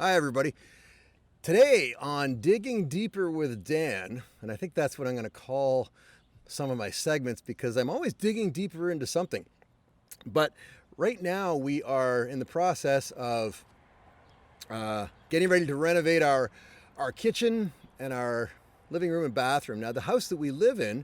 Hi, everybody. Today on Digging Deeper with Dan, and I think that's what I'm going to call some of my segments because I'm always digging deeper into something. But right now we are in the process of getting ready to renovate our kitchen and our living room and bathroom. Now, the house that we live in,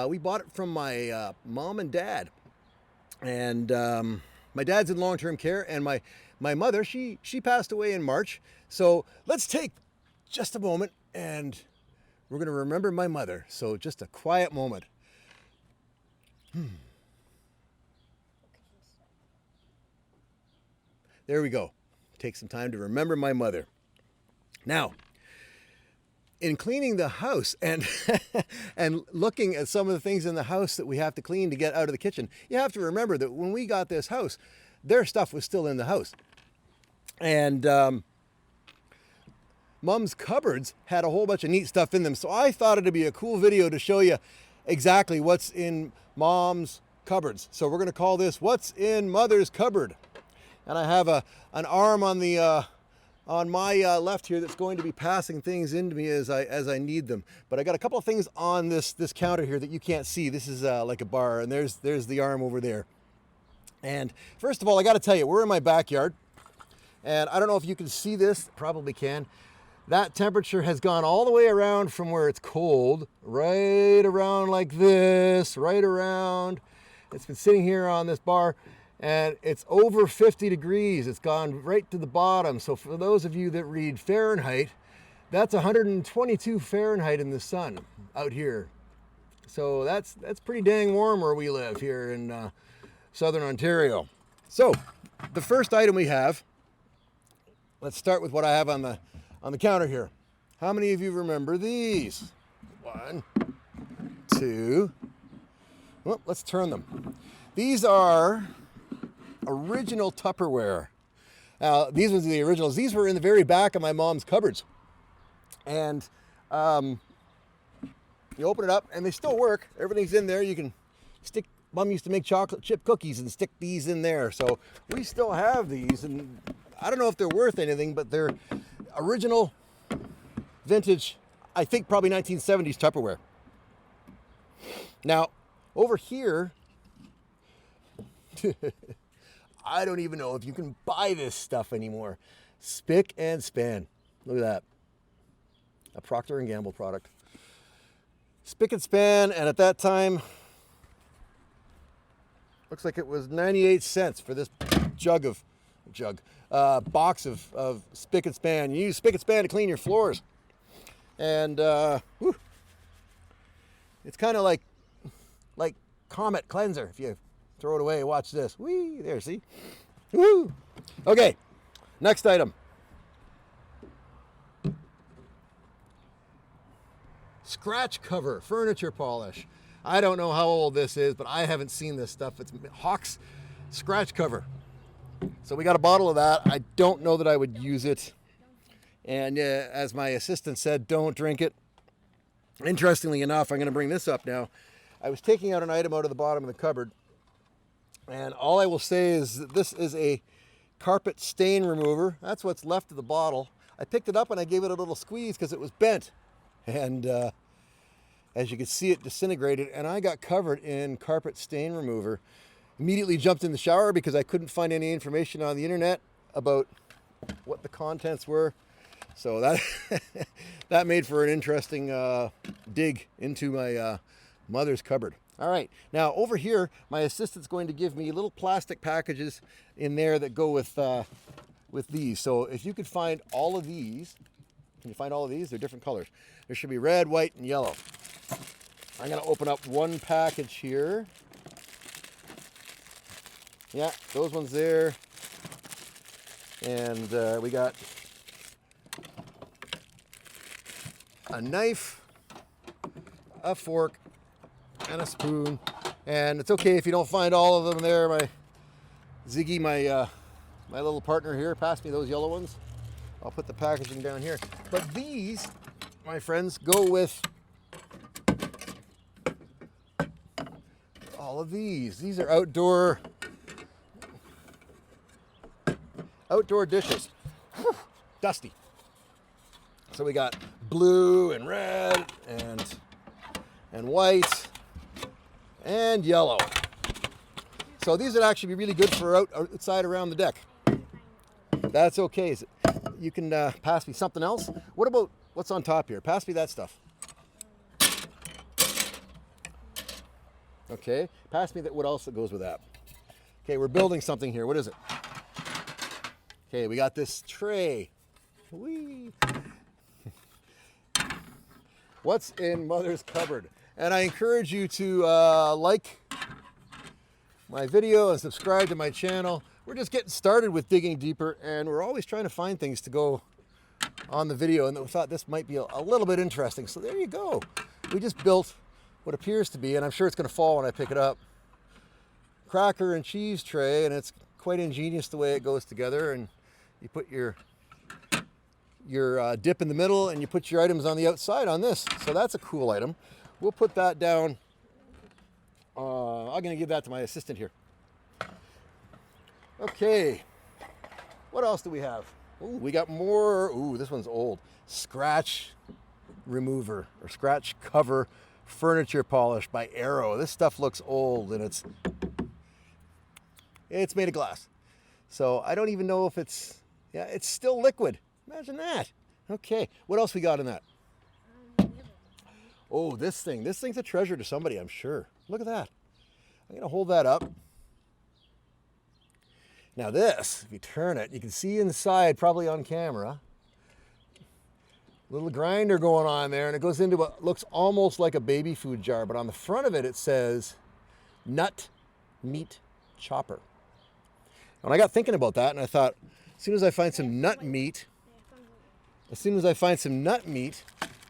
we bought it from my mom and dad. And my dad's in long-term care, and my mother, she passed away in March. So let's take just a moment and we're going to remember my mother. So just a quiet moment. There we go. Take some time to remember my mother. Now, in cleaning the house and and looking at some of the things in the house that we have to clean to get out of the kitchen, you have to remember that when we got this house, their stuff was still in the house. And Mom's cupboards had a whole bunch of neat stuff in them. So I thought it'd be a cool video to show you exactly what's in Mom's cupboards. So we're going to call this What's in Mother's Cupboard. And I have an arm on the on my left here that's going to be passing things into me as I need them. But I got a couple of things on this counter here that you can't see. This is like a bar, and there's the arm over there. And first of all, I got to tell you, we're in my backyard, and I don't know if you can see this. Probably can. That temperature has gone all the way around from where it's cold, right around like this, right around. It's been sitting here on this bar, and it's over 50 degrees. It's gone right to the bottom. So for those of you that read Fahrenheit, that's 122 Fahrenheit in the sun out here. So that's pretty dang warm where we live here in Southern Ontario. So the first item we have, let's start with what I have on the counter here. How many of you remember these? 1, 2. Well, let's turn them. These are original Tupperware. These ones are the originals. These were in the very back of my mom's cupboards. And you open it up and they still work. Everything's in there. You can stick, Mom used to make chocolate chip cookies and stick these in there. So we still have these, and I don't know if they're worth anything, but they're original, vintage, I think probably 1970s Tupperware. Now, over here, I don't even know if you can buy this stuff anymore. Spick and Span. Look at that. A Procter & Gamble product. Spick and Span, and at that time, looks like it was 98 cents for this box of Spick and Span. You use Spick and Span to clean your floors. And it's kind of like Comet Cleanser. If you throw it away, watch this. Whee, there, see? Woo! Okay, next item. Scratch cover, furniture polish. I don't know how old this is, but I haven't seen this stuff. It's Hawk's scratch cover. So we got a bottle of that. I don't know that I would use it. And as my assistant said, don't drink it. Interestingly enough, I'm going to bring this up now. I was taking out an item out of the bottom of the cupboard. And all I will say is that this is a carpet stain remover. That's what's left of the bottle. I picked it up and I gave it a little squeeze because it was bent. And as you can see, it disintegrated. And I got covered in carpet stain remover. Immediately jumped in the shower because I couldn't find any information on the internet about what the contents were. So that made for an interesting dig into my mother's cupboard. All right, now over here, my assistant's going to give me little plastic packages in there that go with these. So if you could find all of these, can you find all of these? They're different colors. There should be red, white, and yellow. I'm going to open up one package here. Yeah, those ones there. And we got a knife, a fork, and a spoon. And it's okay if you don't find all of them there. My Ziggy, my little partner here, passed me those yellow ones. I'll put the packaging down here. But these, my friends, go with all of these. These are outdoor dishes. dusty. So we got blue and red and white and yellow. So these would actually be really good for outside around the deck. That's okay. You can pass me something else. What about what's on top here? Pass me that stuff. Okay, pass me that. What else that goes with that? Okay, we're building something here. What is it? Okay, we got this tray. Whee! What's in Mother's cupboard? And I encourage you to like my video and subscribe to my channel. We're just getting started with digging deeper, and we're always trying to find things to go on the video, and we thought this might be a little bit interesting. So there you go. We just built what appears to be, and I'm sure it's going to fall when I pick it up, cracker and cheese tray, and it's quite ingenious the way it goes together. And you put your dip in the middle, and you put your items on the outside on this. So that's a cool item. We'll put that down. I'm going to give that to my assistant here. Okay, what else do we have? Ooh, we got more. Ooh, this one's old. Scratch remover or scratch cover furniture polish by Arrow. This stuff looks old, and it's made of glass. So I don't even know if it's still liquid. Imagine that. Okay, what else we got in that? Oh, this thing's a treasure to somebody, I'm sure. Look at that. I'm going to hold that up. Now this, if you turn it, you can see inside, probably on camera, little grinder going on there, and it goes into what looks almost like a baby food jar, but on the front of it, it says nut meat chopper. And I got thinking about that, and I thought, as soon as I find some nut meat,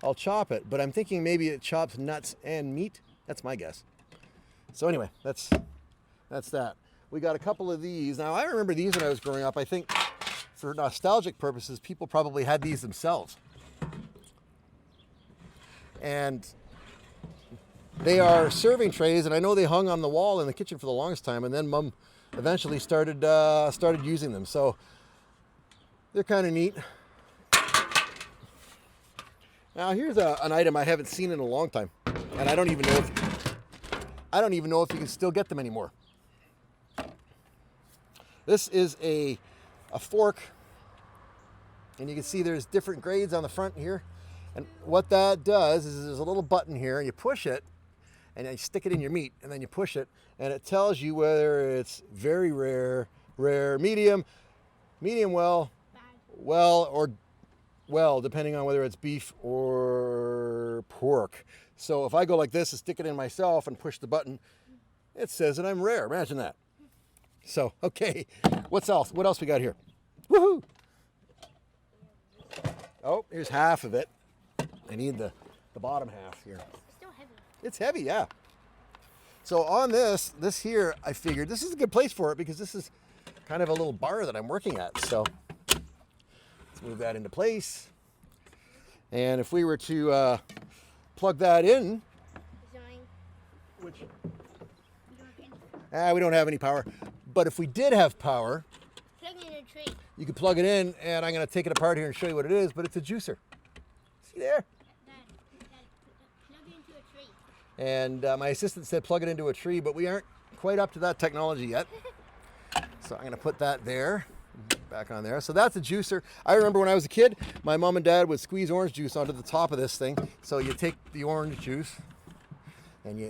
I'll chop it. But I'm thinking maybe it chops nuts and meat. That's my guess. So anyway, that's that. We got a couple of these. Now, I remember these when I was growing up. I think for nostalgic purposes, people probably had these themselves. And they are serving trays, and I know they hung on the wall in the kitchen for the longest time, and then Mom eventually started using them. So they're kind of neat. Now, here's an item I haven't seen in a long time, and I don't even know if you can still get them anymore. This is a fork, and you can see there's different grades on the front here. And what that does is there's a little button here, and you push it, and you stick it in your meat, and then you push it, and it tells you whether it's very rare, medium well, or well, depending on whether it's beef or pork. So if I go like this and stick it in myself and push the button, it says that I'm rare. Imagine that. So, okay, what else we got here? Woohoo! Oh, here's half of it. I need the bottom half here. It's still heavy. It's heavy, yeah. So on this here, I figured this is a good place for it because this is kind of a little bar that I'm working at. So let's move that into place. And if we were to plug that in, which we don't have any power. But if we did have power, plug it in a tree. You could plug it in, and I'm going to take it apart here and show you what it is, but it's a juicer. See there? Dad, plug it into a tree. And my assistant said plug it into a tree, but we aren't quite up to that technology yet. So I'm going to put that there, back on there. So that's a juicer. I remember when I was a kid, my mom and dad would squeeze orange juice onto the top of this thing. So you take the orange juice, and you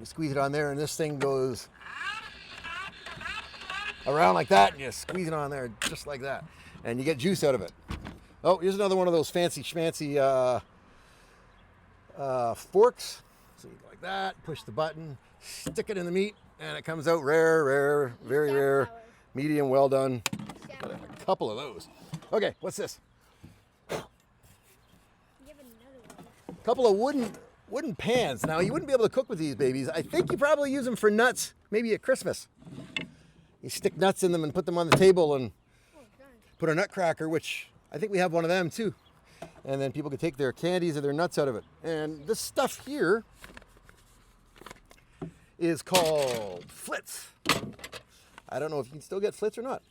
squeeze it on there, and this thing goes around like that, and you squeeze it on there just like that, and you get juice out of it. Oh, here's another one of those fancy schmancy forks. So you go like that, push the button, stick it in the meat, and it comes out rare, very rare, medium, well done. Got a couple of those. Okay, what's this? A couple of wooden pans. Now, you wouldn't be able to cook with these babies. I think you probably use them for nuts, maybe at Christmas. You stick nuts in them and put them on the table and put a nutcracker, which I think we have one of them too. And then people can take their candies or their nuts out of it. And this stuff here is called flits. I don't know if you can still get flits or not.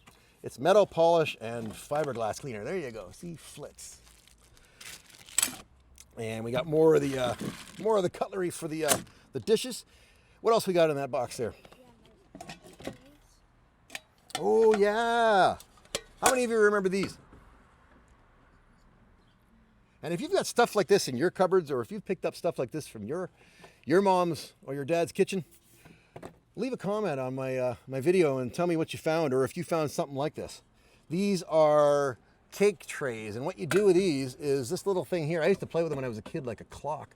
It's metal polish and fiberglass cleaner. There you go. See, flits. And we got more of the cutlery for the dishes. What else we got in that box there? Oh yeah. How many of you remember these? And if you've got stuff like this in your cupboards, or if you've picked up stuff like this from your mom's or your dad's kitchen, leave a comment on my video and tell me what you found, or if you found something like this. These are cake trays, and what you do with these is this little thing here. I used to play with them when I was a kid, like a clock,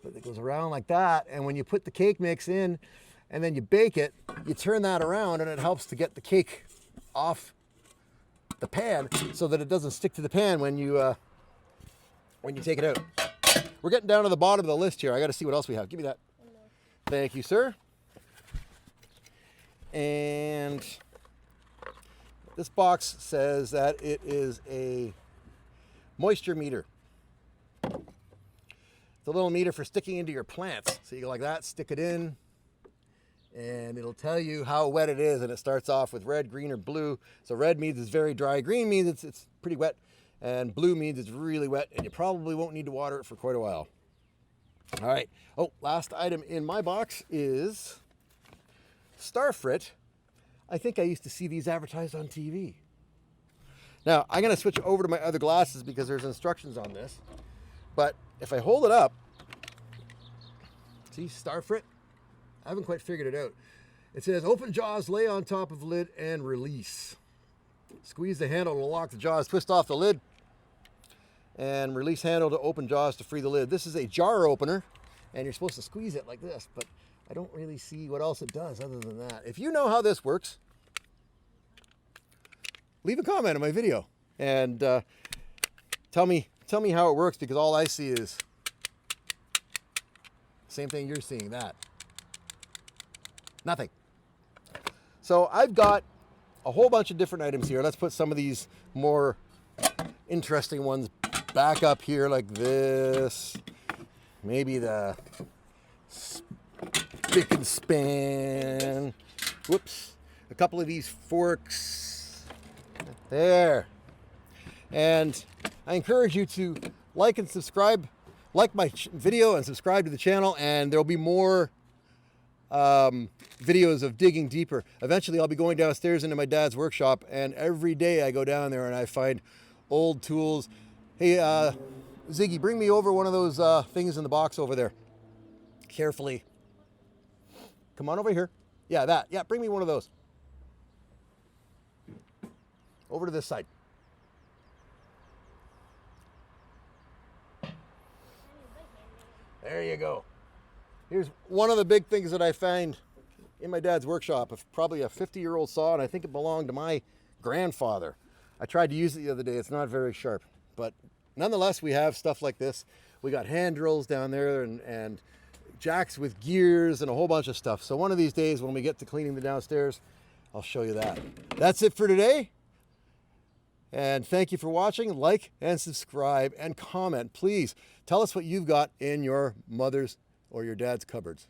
but it goes around like that, and when you put the cake mix in and then you bake it, you turn that around and it helps to get the cake off the pan so that it doesn't stick to the pan when you take it out. We're getting down to the bottom of the list here. I got to see what else we have. Give me that. Thank you, sir. And this box says that it is a moisture meter. It's a little meter for sticking into your plants. So you go like that, stick it in, and it'll tell you how wet it is. And it starts off with red, green, or blue. So red means it's very dry. Green means it's pretty wet. And blue means it's really wet, and you probably won't need to water it for quite a while. All right. Oh, last item in my box is Starfrit. I think I used to see these advertised on TV. Now, I'm going to switch over to my other glasses because there's instructions on this. But if I hold it up, see, Starfrit? I haven't quite figured it out. It says, open jaws, lay on top of lid, and release. Squeeze the handle to lock the jaws, twist off the lid, and release handle to open jaws to free the lid. This is a jar opener, and you're supposed to squeeze it like this, but I don't really see what else it does other than that. If you know how this works, leave a comment on my video and tell me how it works, because all I see is the same thing you're seeing, that. Nothing. So I've got a whole bunch of different items here. Let's put some of these more interesting ones back up here like this. Maybe the spick and span. Whoops. A couple of these forks. There. And I encourage you to like and subscribe. Like my video and subscribe to the channel, and there'll be more videos of digging deeper. Eventually I'll be going downstairs into my dad's workshop, and every day I go down there and I find old tools. Hey, Ziggy, bring me over one of those things in the box over there. Carefully. Come on over here. Yeah, that. Yeah, bring me one of those. Over to this side. There you go. Here's one of the big things that I found in my dad's workshop, probably a 50-year-old saw, and I think it belonged to my grandfather. I tried to use it the other day. It's not very sharp, but nonetheless, we have stuff like this. We got hand drills down there and jacks with gears and a whole bunch of stuff. So one of these days when we get to cleaning the downstairs, I'll show you that. That's it for today. And thank you for watching. Like and subscribe and comment. Please tell us what you've got in your mother's or your dad's cupboards.